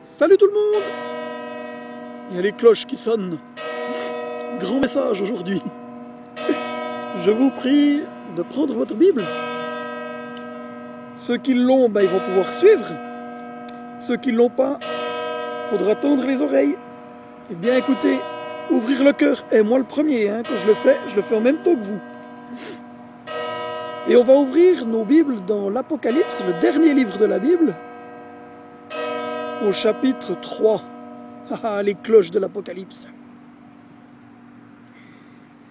Salut tout le monde! Il y a les cloches qui sonnent. Grand message aujourd'hui. Je vous prie de prendre votre Bible. Ceux qui l'ont, ils vont pouvoir suivre. Ceux qui ne l'ont pas, faudra tendre les oreilles et bien écouter, ouvrir le cœur. Et moi le premier, quand je le fais en même temps que vous. Et on va ouvrir nos Bibles dans l'Apocalypse, le dernier livre de la Bible, au chapitre 3. Les cloches de l'Apocalypse.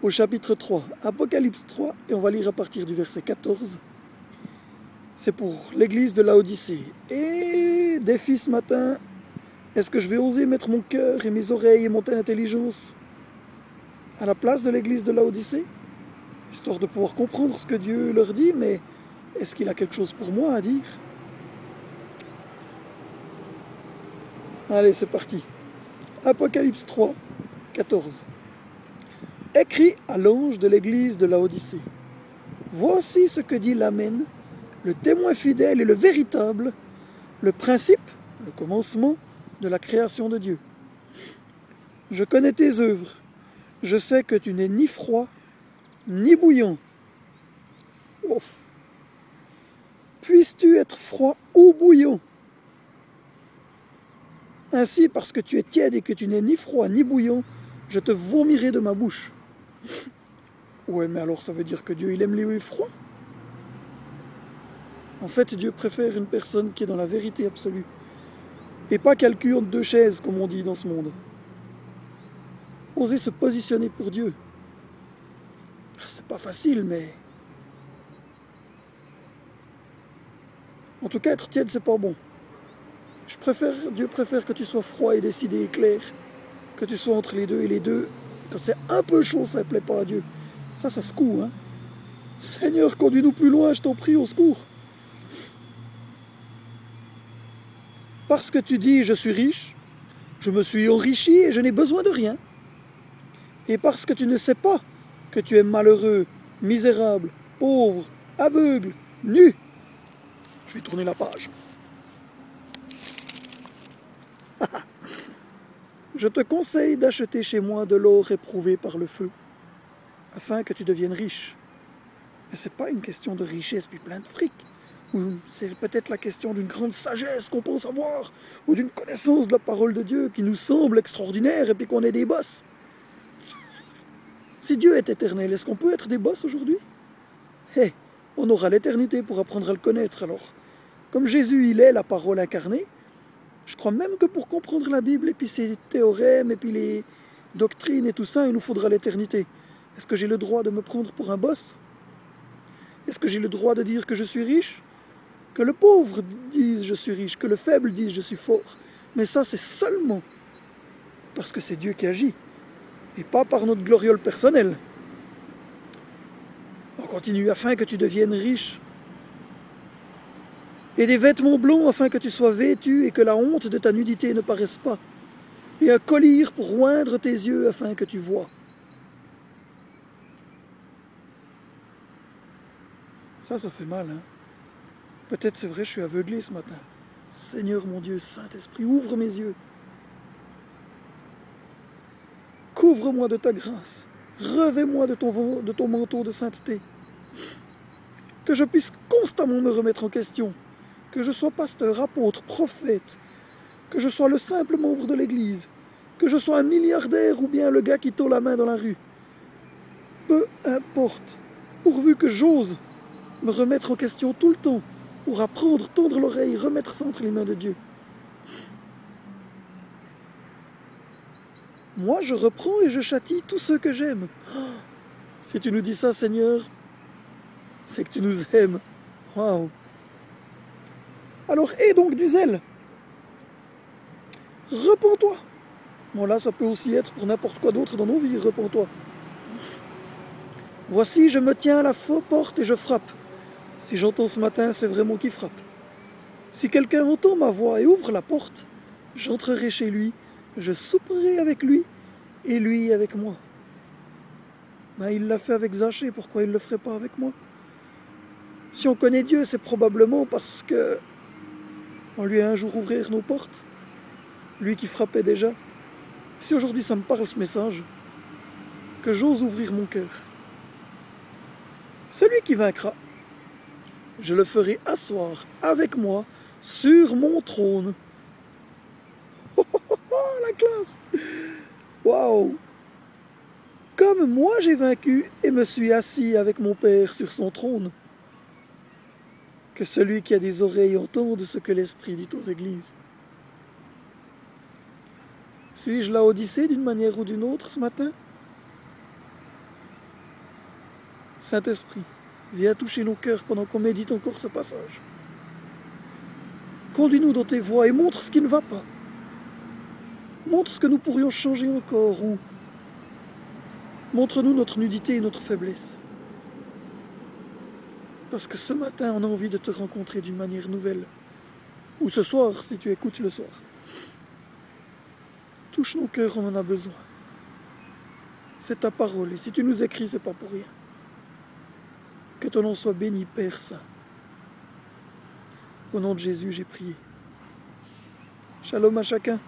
Au chapitre 3, Apocalypse 3, et on va lire à partir du verset 14. C'est pour l'église de Laodicée. Et défi ce matin, est-ce que je vais oser mettre mon cœur et mes oreilles et mon intelligence à la place de l'église de Laodicée, histoire de pouvoir comprendre ce que Dieu leur dit, mais est-ce qu'il a quelque chose pour moi à dire? Allez, c'est parti. Apocalypse 3, 14. Écrit à l'ange de l'église de Laodicée. Voici ce que dit l'Amen, le témoin fidèle et le véritable, le principe, le commencement de la création de Dieu. Je connais tes œuvres. Je sais que tu n'es ni froid, ni bouillant. Oh. Puisses-tu être froid ou bouillant? Ainsi, parce que tu es tiède et que tu n'es ni froid ni bouillant, je te vomirai de ma bouche. Ouais, mais alors ça veut dire que Dieu, il aime les froids? En fait, Dieu préfère une personne qui est dans la vérité absolue. Et pas calcul entre deux chaises, comme on dit dans ce monde. Oser se positionner pour Dieu. C'est pas facile, mais... En tout cas, être tiède, c'est pas bon. Dieu préfère que tu sois froid et décidé et clair, que tu sois entre les deux, et les deux, quand c'est un peu chaud, ça ne plaît pas à Dieu. Ça secoue, Seigneur, conduis-nous plus loin, je t'en prie, au secours. Parce que tu dis, je suis riche, je me suis enrichi et je n'ai besoin de rien. Et parce que tu ne sais pas que tu es malheureux, misérable, pauvre, aveugle, nu. Je vais tourner la page. Je te conseille d'acheter chez moi de l'or éprouvé par le feu, afin que tu deviennes riche. Mais ce n'est pas une question de richesse puis plein de fric, ou c'est peut-être la question d'une grande sagesse qu'on pense avoir, ou d'une connaissance de la parole de Dieu qui nous semble extraordinaire et puis qu'on est des boss. Si Dieu est éternel, est-ce qu'on peut être des boss aujourd'hui? On aura l'éternité pour apprendre à le connaître alors. Comme Jésus, il est la parole incarnée, je crois même que pour comprendre la Bible et puis ses théorèmes et puis les doctrines et tout ça, il nous faudra l'éternité. Est-ce que j'ai le droit de me prendre pour un boss? Est-ce que j'ai le droit de dire que je suis riche? Que le pauvre dise je suis riche, que le faible dise je suis fort. Mais ça, c'est seulement parce que c'est Dieu qui agit et pas par notre gloriole personnelle. On continue, afin que tu deviennes riche. Et des vêtements blonds afin que tu sois vêtu et que la honte de ta nudité ne paraisse pas. Et un collier pour oindre tes yeux afin que tu vois. Ça fait mal, Peut-être c'est vrai, je suis aveuglé ce matin. Seigneur mon Dieu, Saint-Esprit, ouvre mes yeux. Couvre-moi de ta grâce. Revêt-moi de ton manteau de sainteté. Que je puisse constamment me remettre en question. Que je sois pasteur, apôtre, prophète, que je sois le simple membre de l'Église, que je sois un milliardaire ou bien le gars qui tend la main dans la rue. Peu importe, pourvu que j'ose me remettre en question tout le temps, pour apprendre, tendre l'oreille, remettre ça entre les mains de Dieu. Moi, je reprends et je châtie tous ceux que j'aime. Si tu nous dis ça, Seigneur, c'est que tu nous aimes. Waouh! Alors, aie donc du zèle. Repens-toi. Bon, là, ça peut aussi être pour n'importe quoi d'autre dans nos vies, repens-toi. Voici, je me tiens à la porte et je frappe. Si j'entends ce matin, c'est vraiment qui frappe. Si quelqu'un entend ma voix et ouvre la porte, j'entrerai chez lui, je souperai avec lui et lui avec moi. Il l'a fait avec Zachée, pourquoi il ne le ferait pas avec moi? Si on connaît Dieu, c'est probablement parce que on lui a un jour ouvert nos portes. lui qui frappait déjà. Si aujourd'hui ça me parle ce message, que j'ose ouvrir mon cœur. Celui qui vaincra, je le ferai asseoir avec moi sur mon trône. Oh, oh, oh, oh, la classe! Waouh! Comme moi j'ai vaincu et me suis assis avec mon Père sur son trône. Que celui qui a des oreilles entende ce que l'Esprit dit aux églises. Suis-je Laodicée d'une manière ou d'une autre ce matin? Saint-Esprit, viens toucher nos cœurs pendant qu'on médite encore ce passage. Conduis-nous dans tes voies et montre ce qui ne va pas. Montre ce que nous pourrions changer encore ou montre-nous notre nudité et notre faiblesse. Parce que ce matin, on a envie de te rencontrer d'une manière nouvelle. Ou ce soir, si tu écoutes le soir. Touche nos cœurs, on en a besoin. C'est ta parole, et si tu nous écris, c'est pas pour rien. Que ton nom soit béni, Père Saint. Au nom de Jésus, j'ai prié. Shalom à chacun.